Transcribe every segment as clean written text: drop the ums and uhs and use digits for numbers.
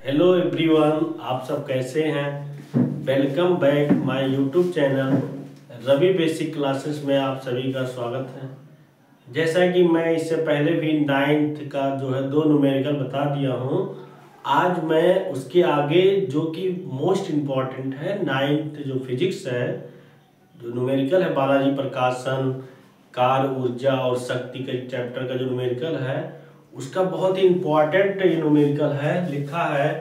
Hello everyone, आप सब कैसे हैं। Welcome back my YouTube channel Ravi basic classes में आप सभी का स्वागत है। जैसा कि मैं इससे पहले भी 9th का जो है 2 न्यूमेरिकल बता दिया हूं। आज मैं उसके आगे जो कि मोस्ट इम्पॉर्टेंट है 9th जो फिजिक्स है, जो न्यूमेरिकल है बालाजी प्रकाशन, कार्य, ऊर्जा और शक्ति का चैप्टर का जो न्यूमेरिकल है उसका बहुत ही इम्पोर्टेंट ये न्यूमेरिकल है। लिखा है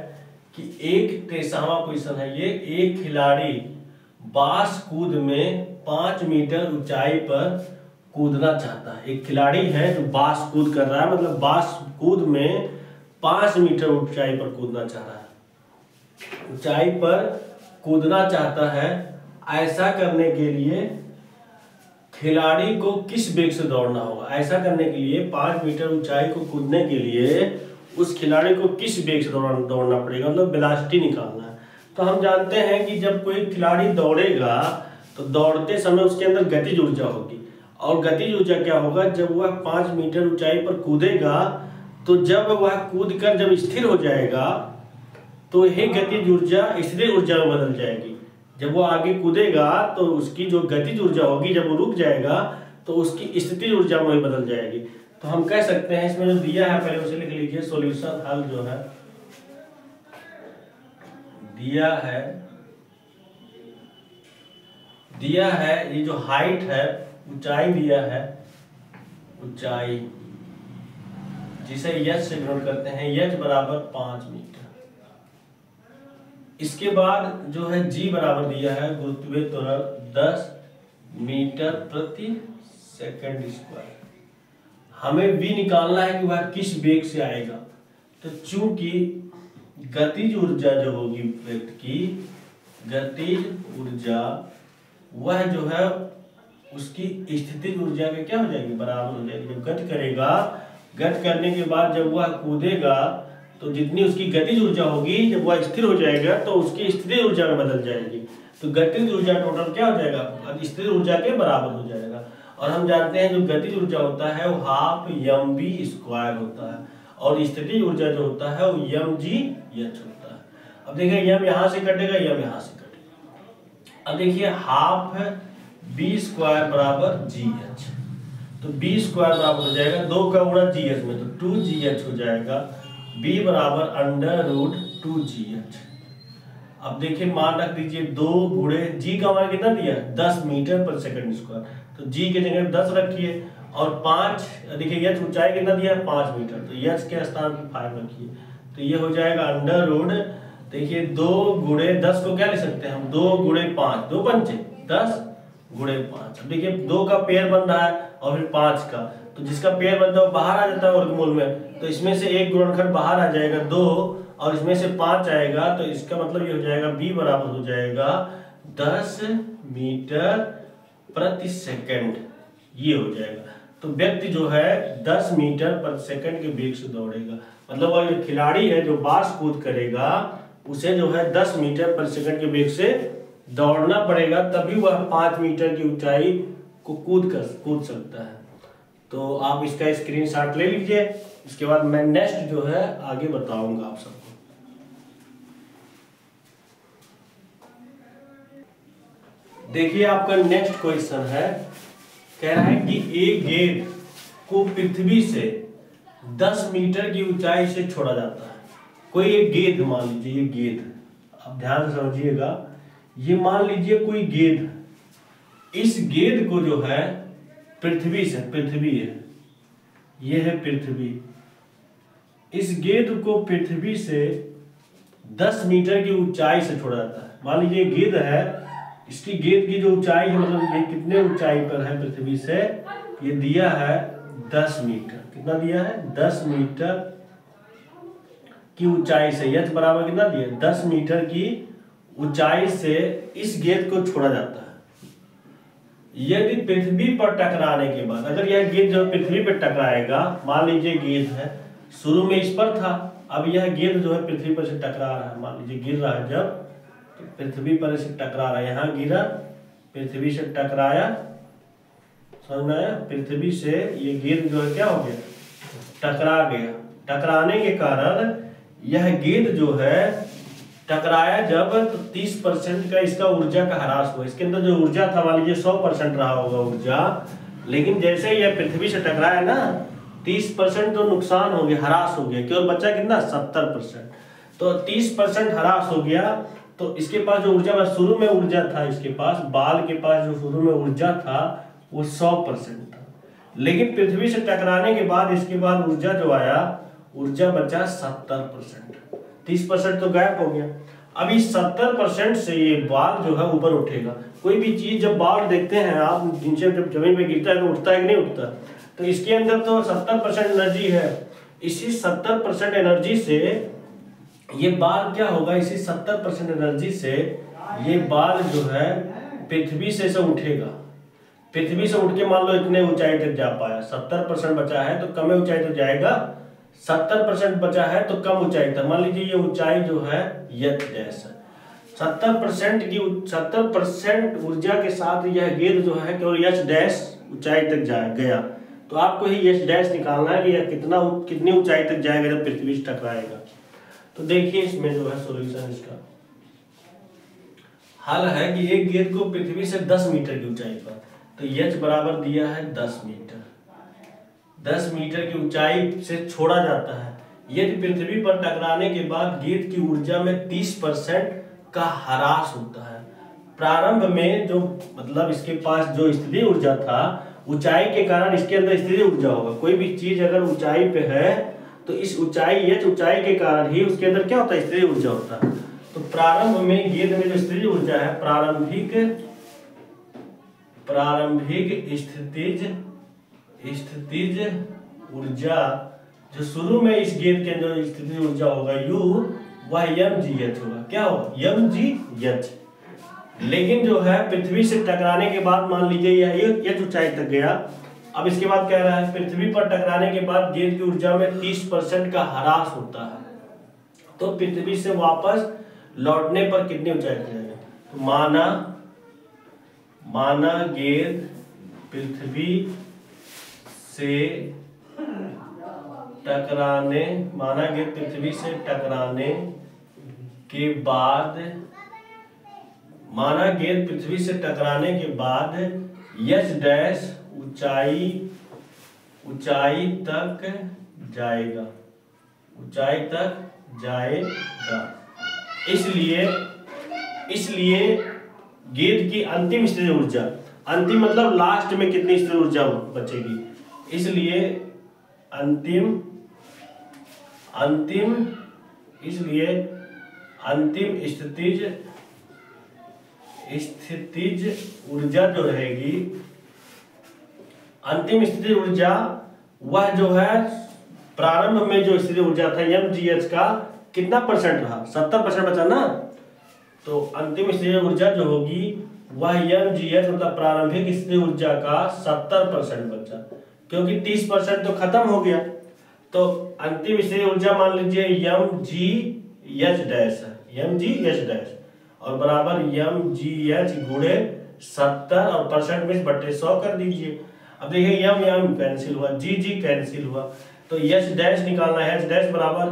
कि एक 23वां क्वेश्चन है ये, एक खिलाड़ी बांस कूद में 5 मीटर ऊंचाई पर कूदना चाहता है। एक खिलाड़ी है जो बांस कूद कर रहा है, मतलब बांस कूद में 5 मीटर ऊंचाई पर कूदना चाह रहा है, ऊंचाई पर कूदना चाहता है। ऐसा करने के लिए खिलाड़ी को किस वेग से दौड़ना होगा। ऐसा करने के लिए 5 मीटर ऊंचाई को कूदने के लिए उस खिलाड़ी को किस वेग से दौड़ना पड़ेगा, मतलब वेलोसिटी निकालना है। तो हम जानते हैं कि जब कोई खिलाड़ी दौड़ेगा तो दौड़ते समय उसके अंदर गतिज ऊर्जा होगी, और गतिज ऊर्जा क्या होगा, जब वह 5 मीटर ऊंचाई पर कूदेगा तो जब वह कूद कर जब स्थिर हो जाएगा तो यही गतिज ऊर्जा स्थिर ऊर्जा में बदल जाएगी। जब वो आगे कूदेगा तो उसकी जो गतिज ऊर्जा होगी, जब वो रुक जाएगा तो उसकी स्थितिज ऊर्जा में बदल जाएगी। तो हम कह सकते हैं, इसमें जो दिया है पहले उसे लिख लीजिए। सॉल्यूशन हल जो है दिया है ये जो हाइट है, ऊंचाई दिया है, ऊंचाई जिसे h से डिनोट करते हैं, h बराबर 5 मीटर। इसके बाद जो है g बराबर दिया है गुरुत्वीय त्वरण 10 मीटर प्रति सेकंड स्क्वायर। हमें v निकालना है कि वह किस वेग से आएगा। तो चूंकि गतिज ऊर्जा जो होगी व्यक्ति की गतिज ऊर्जा, वह जो है उसकी स्थितिज ऊर्जा के क्या हो जाएगी, बराबर हो जाएगी। जब गति करेगा, गति करने के बाद जब वह कूदेगा तो जितनी उसकी गतिज ऊर्जा होगी, जब वह स्थिर हो जाएगा तो उसकी स्थितिज ऊर्जा में बदल जाएगी। तो गतिज ऊर्जा टोटल क्या हो जाएगा, स्थिर ऊर्जा के बराबर हो जाएगा। और हम जानते हैं जो गतिज ऊर्जा होता है वो हाफ mv² होता है, और स्थितिज ऊर्जा जो होता है वो mgh होता है। अब देखिए m यहाँ से कटेगा, m यहाँ से कटेगा। अब देखिए हाफ b² बराबर gh, तो b² बराबर हो जाएगा 2 का गुणा gh में, तो 2gh हो जाएगा। b बराबर √2gh। अब देखिए मान रख दीजिए 2 गुणे g का मान कितना दिया, 10 मीटर पर सेकंड स्क्वायर, तो g के जगह 10 रखिए, और 5 देखिए h ऊंचाई कितना दिया है 5 मीटर, तो h के स्थान पर 5 रखिए, तो ये हो जाएगा √ देखिए 2 गुणे 10 को क्या लिख सकते हैं हम, 2 गुणे 5, 2 पंचे 10 गुणे 5। अब देखिए 2 का पेयर बन रहा है और फिर 5 का, तो जिसका पेयर बनता है वो बाहर आ जाता है वर्गमूल में, तो इसमें से एक गुणनखंड बाहर आ जाएगा 2, और इसमें से 5 आएगा, तो इसका मतलब ये हो जाएगा b बराबर हो जाएगा 10 मीटर प्रति सेकंड, ये हो जाएगा। तो व्यक्ति जो है 10 मीटर प्रति सेकंड के वेग से दौड़ेगा, मतलब वह जो खिलाड़ी है जो बांस कूद करेगा उसे जो है 10 मीटर प्रति सेकंड के वेग से दौड़ना पड़ेगा, तभी वह 5 मीटर की ऊंचाई को कूद सकता है। तो आप इसका स्क्रीनशॉट ले लीजिए, इसके बाद मैं नेक्स्ट जो है आगे बताऊंगा आप सबको। देखिए आपका नेक्स्ट क्वेश्चन है, कह रहा है कि एक गेंद को पृथ्वी से 10 मीटर की ऊंचाई से छोड़ा जाता है। कोई एक गेंद मान लीजिए, ये गेंद, आप ध्यान से समझिएगा, ये मान लीजिए कोई गेंद, इस गेंद को जो है पृथ्वी से, पृथ्वी है, ये है पृथ्वी, इस गेंद को पृथ्वी से 10 मीटर की ऊंचाई से छोड़ा जाता है। मान लीजिए गेंद है, इसकी गेंद की जो ऊंचाई है, मतलब ये कितने ऊंचाई पर है पृथ्वी से, ये दिया है 10 मीटर। कितना दिया है, 10 मीटर की ऊंचाई से, h बराबर कितना दिया, 10 मीटर की ऊंचाई से इस गेंद को छोड़ा जाता है। यदि पृथ्वी पर टकराने के बाद, अगर यह गेंद जो पृथ्वी पर टकराएगा, मान लीजिए गेंद है शुरू में इस पर था, अब यह गेंद जो है पृथ्वी पर से टकरा रहा है, मान लीजिए गिर रहा है जब, तो पृथ्वी पर से टकरा रहा है, यहाँ गिरा, पृथ्वी से टकराया, समझ में आया, पृथ्वी से ये गेंद जो है क्या हो गया, टकरा गया। टकराने के कारण यह गेंद जो है टकराया जब, तो 30% का इसका ऊर्जा का ह्रास हुआ। इसके अंदर जो ऊर्जा था मान लीजिए 100% रहा होगा ऊर्जा, लेकिन जैसे ही यह पृथ्वी से टकराया ना 30% तो नुकसान हो गया, ह्रास हो गया, केवल बचा कितना 70%। तो 30% ह्रास हो गया, तो इसके पास जो ऊर्जा शुरू में ऊर्जा था, इसके पास बाल के पास जो शुरू में ऊर्जा था वो 100% था, लेकिन पृथ्वी से टकराने के बाद इसके बाद ऊर्जा जो आया, ऊर्जा बचा 70%। 30% तो गायब हो गया। अब इस 70% से ये बाल जो है ऊपर उठेगा। कोई भी चीज जब बाल देखते हैं आप, नीचे जब जमीन पे गिरता है तो उठता है कि नहीं उठता, तो इसके अंदर तो 70% एनर्जी है। इसी 70% एनर्जी से ये बाल क्या होगा, इसी 70% एनर्जी से ये बाल जो है पृथ्वी से उठेगा। पृथ्वी से उठ के मान लो इतने ऊंचाई तक जा पाया, 70% बचा है तो कम ऊंचाई तक जाएगा, 70% बचा है तो कम ऊंचाई तक। मान लीजिए ये ऊंचाई जो है यच डैश है, 70% ऊर्जा के साथ यह गेंद जो है केवल यच डैश ऊंचाई तक गया। तो आपको ही यच डैश निकालना है कि यह कितनी ऊंचाई तक जाएगा जब पृथ्वी से टकराएगा। तो देखिए इसमें जो है सॉल्यूशन, इसका हल है कि एक गेंद को पृथ्वी से 10 मीटर की ऊंचाई पर, तो यच बराबर दिया है 10 मीटर, 10 मीटर की ऊंचाई से छोड़ा जाता है। यदि पृथ्वी पर टकराने के बाद गेंद की ऊर्जा में 30% का ह्रास होता है। प्रारंभ में जो मतलब इसके पास जो स्थितिज ऊर्जा था, ऊंचाई के कारण इसके अंदर स्थितिज ऊर्जा होगा। कोई भी चीज अगर ऊंचाई पे है तो इस ऊंचाई के कारण ही उसके अंदर क्या होता है, स्थितिज ऊर्जा होता है। तो प्रारंभ में गेंद में जो स्थितिज ऊर्जा है, प्रारंभिक स्थितिज ऊर्जा जो शुरू में इस गेंद के अंदर स्थितिज ऊर्जा होगा U, वह mgh होगा। क्या होगा, mgh। लेकिन जो है पृथ्वी से टकराने के बाद मान लीजिए यह ऊंचाई तक गया। अब इसके बाद कह रहा है पृथ्वी पर टकराने के बाद गेंद की ऊर्जा में 30% का ह्रास होता है, तो पृथ्वी से वापस लौटने पर कितनी ऊंचाई तक जाएगा। तो माना गेंद पृथ्वी से टकराने के बाद यच डैश ऊंचाई तक जाएगा, इसलिए गेंद की अंतिम स्थितिज ऊर्जा, अंतिम मतलब लास्ट में कितनी स्थितिज ऊर्जा बचेगी, इसलिए अंतिम स्थितिज ऊर्जा जो रहेगी, अंतिम स्थितिज ऊर्जा वह जो है प्रारंभ में जो स्थितिज ऊर्जा था mgh का कितना परसेंट रहा, 70% बचा ना। तो अंतिम स्थितिज ऊर्जा जो होगी वह mgh मतलब प्रारंभिक स्थितिज ऊर्जा का 70% बचा, क्योंकि 30% तो खत्म हो गया। तो अंतिम स्थितिज ऊर्जा मान लीजिए mgh डैश है, mgh डैश और बराबर mgh गुणे 70 और परसेंट में बटे 100 कर दीजिए। अब देखिए m कैंसिल हुआ, g कैंसिल हुआ, तो h डैश निकालना है, h डैश बराबर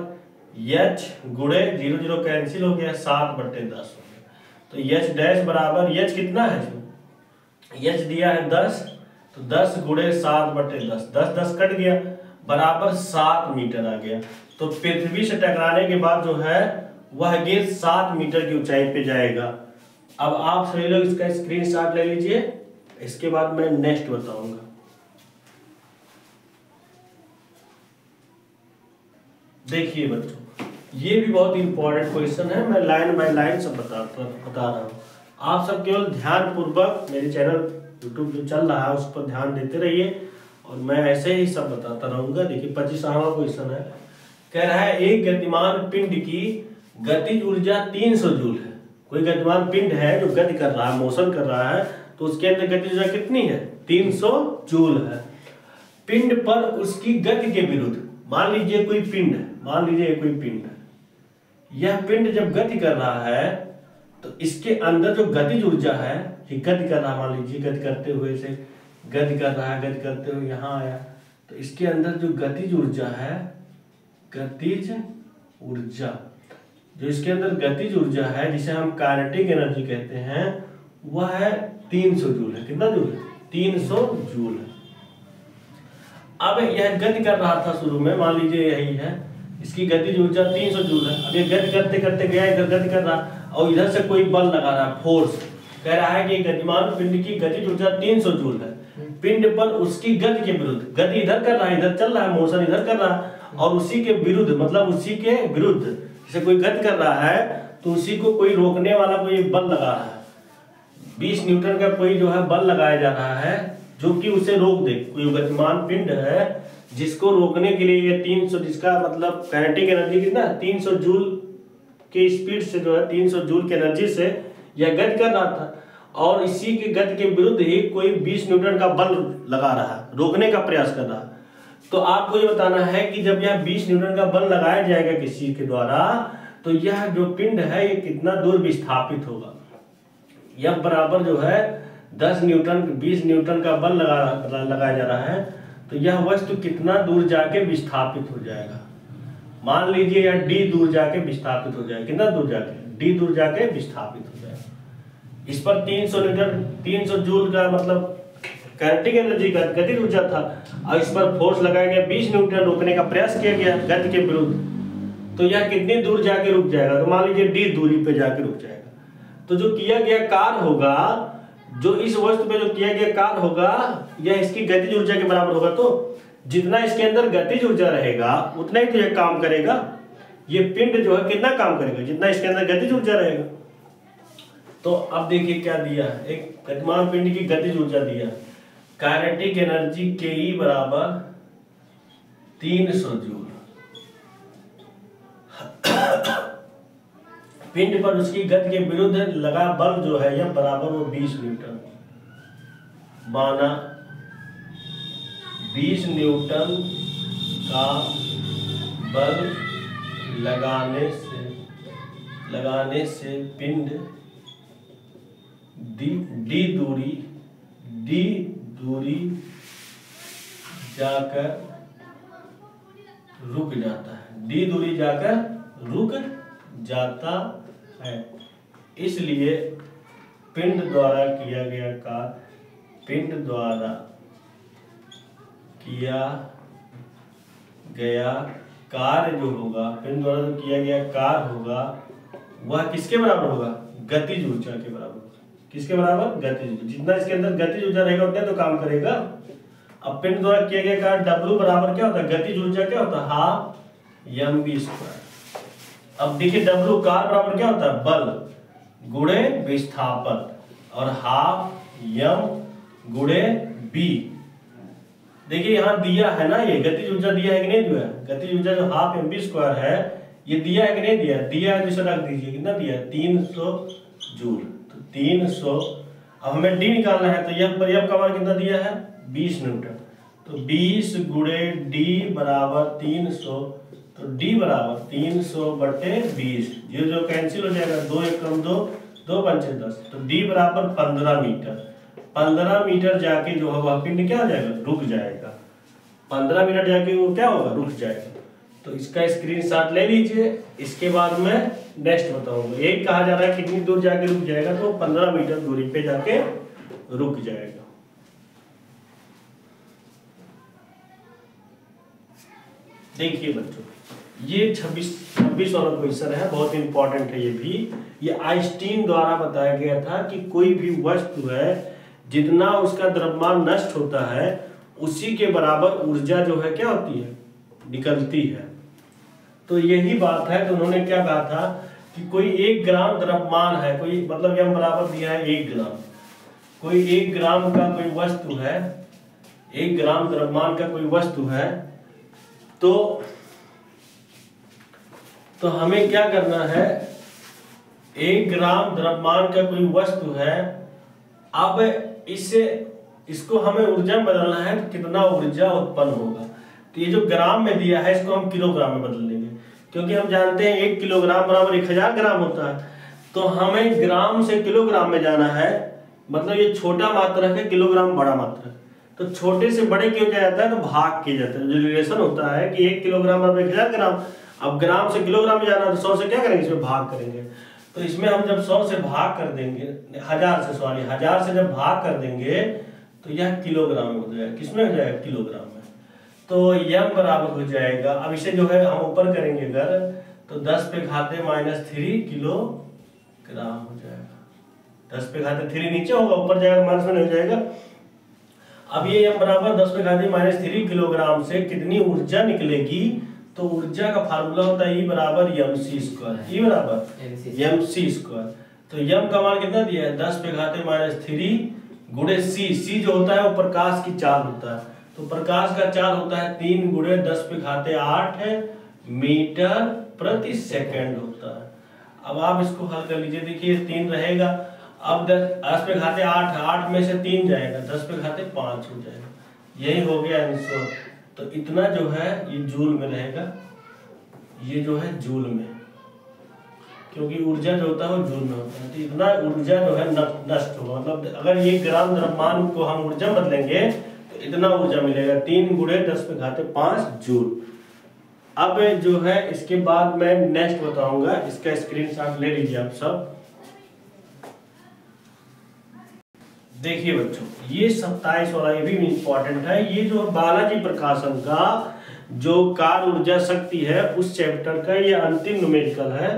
h गुणे 0 0 कैंसिल हो गया, 7/10 हो गया। तो h डैश बराबर h कितना है, h दिया है 10, तो 10 गुणे 7/10, 10 10 कट गया, बराबर 7 मीटर आ गया। तो पृथ्वी से टकराने के बाद जो है वह गेंद 7 मीटर की ऊंचाई पे जाएगा। अब आप सभी लोग इसका स्क्रीनशॉट ले लीजिए, इसके बाद मैं नेक्स्ट बताऊंगा। देखिए बच्चों, ये भी बहुत इंपॉर्टेंट क्वेश्चन है, मैं लाइन बाय लाइन सब बता रहा हूँ। आप सब केवल ध्यान पूर्वक मेरे चैनल यूट्यूब जो चल रहा है उस पर ध्यान देते रहिए और मैं ऐसे ही सब बताता रहूंगा। देखिए 25वां क्वेश्चन है, कह रहा है एक गतिमान पिंड की गतिज ऊर्जा 300 जूल है। कोई गतिमान पिंड है जो गति कर रहा है, मोशन कर रहा है, तो उसके अंदर गतिज ऊर्जा कितनी है, 300 जूल है। पिंड पर उसकी गति के विरुद्ध, मान लीजिए कोई पिंड है, यह पिंड जब गति कर रहा है तो इसके अंदर जो गतिज ऊर्जा है, ये गति कर रहा है, मान लीजिए गति करते हुए से गति कर रहा है, गति करते हुए यहाँ आया, तो इसके अंदर जो गतिज ऊर्जा है, गतिज ऊर्जा, जो इसके अंदर गतिज ऊर्जा है जिसे हम काइनेटिक एनर्जी कहते हैं, वह है 300 जूल है। कितना जूल है? 300 जूल है। अब यह गति कर रहा था शुरू में, मान लीजिए यही है, इसकी गतिज ऊर्जा 300 जूल है। अब ये गति करते करते गया, इधर गति कर रहा और इधर से कोई बल लगा रहा है, फोर्स, कह रहा है कि गतिमान पिंड की गतिज ऊर्जा 300 जूल है। पिंड पर उसकी गति के विरुद्ध, गति इधर कर रहा है, इधर चल रहा है, मोशन इधर कर रहा है, और उसी के विरुद्ध, मतलब उसी के विरुद्ध जैसे कोई गति कर रहा है तो उसी को कोई रोकने वाला कोई बल लगा रहा है। 20 न्यूटन का कोई जो है बल लगाया जा रहा है जो कि उसे रोक दे। कोई गतिमान पिंड है जिसको रोकने के लिए ये 300, जिसका मतलब काइनेटिक एनर्जी कितना, 300 जूल के स्पीड से जो है 300 जूल की एनर्जी से यह गति कर रहा था, और इसी के गति के विरुद्ध ही कोई 20 न्यूटन का बल लगा रहा है, रोकने का प्रयास कर रहा है। तो आपको ये बताना है कि जब यह 20 न्यूटन का बल लगाया जाएगा किसी के द्वारा, तो यह जो पिंड है ये कितना दूर विस्थापित होगा। यह बराबर जो है 10 न्यूटन, 20 न्यूटन का बल लगाया जा रहा है, तो यह वस्तु कितना दूर जाके विस्थापित हो जाएगा। मान लीजिए यह डी दूर जाके विस्थापित हो जाएगा। कितना दूर जाके? डी दूर जाके विस्थापित हो जाएगा। इस पर 300 न्यूटन, 300 जूल का मतलब काइनेटिक एनर्जी का गतिज ऊर्जा था, और इस पर फोर्स लगाया गया 20 न्यूटन, रोकने का प्रयास किया गया गति के विरुद्ध। तो यह कितनी दूर जाके रुक जाएगा? तो मान लीजिए डी दूरी पे जाके रुक जाएगा। तो जो किया गया कार्य होगा, जो इस वस्तु पे जो किया गया कार्य होगा, यह इसकी गतिज ऊर्जा के बराबर होगा। तो जितना इसके अंदर गतिज ऊर्जा रहेगा उतना ही तो यह काम करेगा। ये पिंड जो है कितना काम करेगा? जितना इसके अंदर गतिज ऊर्जा रहेगा। तो अब देखिए क्या दिया है, एक गतिमान पिंड की गतिज ऊर्जा दिया, काइनेटिक एनर्जी के बराबर 300 जूल। पिंड पर उसकी गति के विरुद्ध लगा बल जो है यह बराबर वो 20 न्यूटन। माना 20 न्यूटन का बल लगाने से पिंड डी दूरी जाकर रुक जाता है। डी दूरी जाकर रुक जाता है। इसलिए पिंड द्वारा किया गया कार्य जो होगा, पिंड द्वारा जो किया गया कार्य होगा, वह किसके बराबर होगा? गतिज ऊर्जा के बराबर। किसके बराबर? गतिज ऊर्जा। जितना इसके अंदर गतिज ऊर्जा रहेगा उतना तो काम करेगा। अब पिंड द्वारा किया गया कार्य W बराबर क्या होता है? गतिज ऊर्जा क्या होता है? Half mv²। अब देखिए W कार्य बराबर क्या होता है? बल गुणे विस्थापन, और हाफ m गुणे b। देखिए यहाँ दिया है ना, ये गतिज ऊर्जा दिया है कि नहीं दिया? गतिज ऊर्जा जो हाफ mv² है ये दिया है कि नहीं दिया? दिया है, तो इसे रख दीजिए। कितना दिया है? 300 जूल। तो 300, अब हमें डी निकालना है, तो यह पर का मान कितना दिया है? 20 न्यूटन। तो 20 गुणे डी बराबर 300, तो डी बराबर 300/20। ये जो कैंसिल हो जाएगा, 2 × 1 = 2, 2 × 5 = 10। तो डी बराबर 15 मीटर। 15 मीटर जाके जो होगा पिंड क्या हो जाएगा? रुक जाएगा। 15 मीटर जाके वो क्या होगा? रुक जाएगा। तो इसका स्क्रीनशॉट ले लीजिए। इसके बाद में नेक्स्ट बताऊंगा। एक कहा जा रहा है कितनी दूर जाके रुक जाएगा, तो 15 मीटर दूरी पे जाके रुक जाएगा। देखिए बच्चों, ये 26 वाला क्वेश्चन है, बहुत इंपॉर्टेंट है। ये भी ये आइंस्टीन द्वारा बताया गया था कि कोई भी वस्तु है जितना उसका द्रव्यमान नष्ट होता है उसी के बराबर ऊर्जा जो है क्या होती है? निकलती है। तो यही बात है। तो उन्होंने क्या कहा था कि कोई 1 ग्राम द्रव्यमान है, कोई मतलब यह बराबर दिया है 1 ग्राम। कोई 1 ग्राम का कोई वस्तु है, 1 ग्राम द्रव्यमान का कोई वस्तु है, तो हमें क्या करना है? 1 ग्राम द्रव्यमान का कोई वस्तु है। अब इसको हमें ऊर्जा में बदलना है, तो कितना ऊर्जा उत्पन्न होगा? तो ये जो ग्राम में दिया है इसको हम किलोग्राम में बदल लेंगे, क्योंकि हम जानते हैं 1 किलोग्राम बराबर 1000 ग्राम होता है। तो हमें ग्राम से किलोग्राम में जाना है, मतलब ये छोटा मात्रक है, किलोग्राम बड़ा मात्रक। तो छोटे से बड़े क्यों किया जाता है? तो भाग किया जाता है। जो रिलेशन होता है कि 1 किलोग्राम बराबर 1000 ग्राम, अब ग्राम से किलोग्राम में जाना है तो 100 से क्या करेंगे, इसमें भाग करेंगे। तो इसमें हम जब 100 से भाग कर देंगे, 1000 से जब भाग कर देंगे तो यह किलोग्राम में हो जाएगा। किसमें हो जाएगा, किलोग्राम में। तो m बराबर हो जाएगा, अब इसे जो है हम ऊपर करेंगे अगर, तो 10 पे घाते -3 किलोग्राम हो जाएगा। 10 पे घाते 3 नीचे होगा, ऊपर जाएगा माइनस में नहीं हो जाएगा। अब ये m बराबर 10 पे घाते -3 किलोग्राम से कितनी ऊर्जा निकलेगी, तो ऊर्जा का फार्मूला होता है E बराबर mc²। E बराबर mc²। तो m का मान कितना दिया है, 10 पे घाते -3 गुणे c जो होता है वो प्रकाश की चाल होता है। तो प्रकाश का चाल होता है 3 गुणे 10 पे घाते 8 मीटर प्रति सेकंड होता है। अब आप इसको हल कर लीजिए, देखिए 3 रहेगा, अब 10 पे घाते 8 में से 3 जाएगा, 10 पे घाते 5 हो जाएगा, यही हो गया आंसर। तो इतना जो है ये जूल में रहेगा, ये जो है जूल में, क्योंकि ऊर्जा जो होता है वो जूल में होता है। तो इतना ऊर्जा जो है नष्ट होगा, मतलब अगर ये ग्राम द्रव्यमान को हम ऊर्जा बदलेंगे तो इतना ऊर्जा मिलेगा, 3 गुणे 10 पे घाते 5 जूल। अब जो है इसके बाद मैं नेक्स्ट बताऊंगा, इसका स्क्रीनशॉट ले लीजिए आप सब। देखिए बच्चों, ये 27 वाला ये भी इम्पोर्टेंट है। ये जो बालाजी प्रकाशन का जो कार्य ऊर्जा शक्ति है उस चैप्टर का ये अंतिम न्यूमेरिकल है,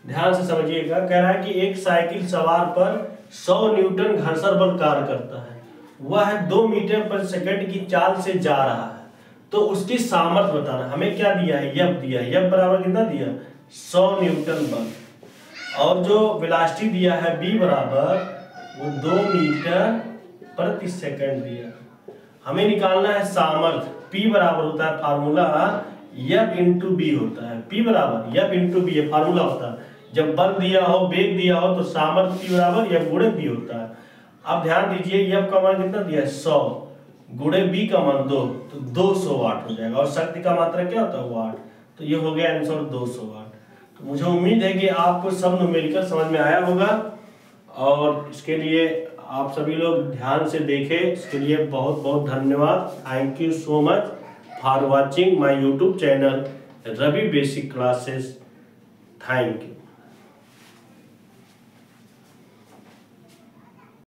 ध्यान से समझिएगा। कह रहा है कि एक साइकिल सवार पर 100 न्यूटन घर्षण बल कार्य करता है, वह 2 मीटर पर सेकंड की चाल से जा रहा है, तो उसकी सामर्थ्य बताना। हमें क्या दिया है, F दिया है, F बराबर कितना दिया, 100 न्यूटन बल, और जो वेलोसिटी दिया है B बराबर वो 2 मीटर प्रति सेकंड दिया। हमें निकालना है सामर्थ्य, P बराबर होता है फार्मूला F इंटू बी होता है, P बराबर F इंटू बी है फार्मूला होता है। जब बल दिया हो, वेग दिया हो, तो सामर्थ्य P बराबर F गुणे B होता है। अब ध्यान दीजिए, F का मान कितना दिया है 100 गुणे B का मान 2, तो 200 वाट हो जाएगा, और शक्ति का मात्रा क्या होता है, वाट। तो ये हो गया आंसर 200 वाट। तो मुझे उम्मीद है कि आपको सब न्यूमेरिकल समझ में आया होगा, और इसके लिए आप सभी लोग ध्यान से देखें। इसके लिए बहुत बहुत धन्यवाद। Thank you so much for watching my YouTube channel Ravi basic classes. Thank you.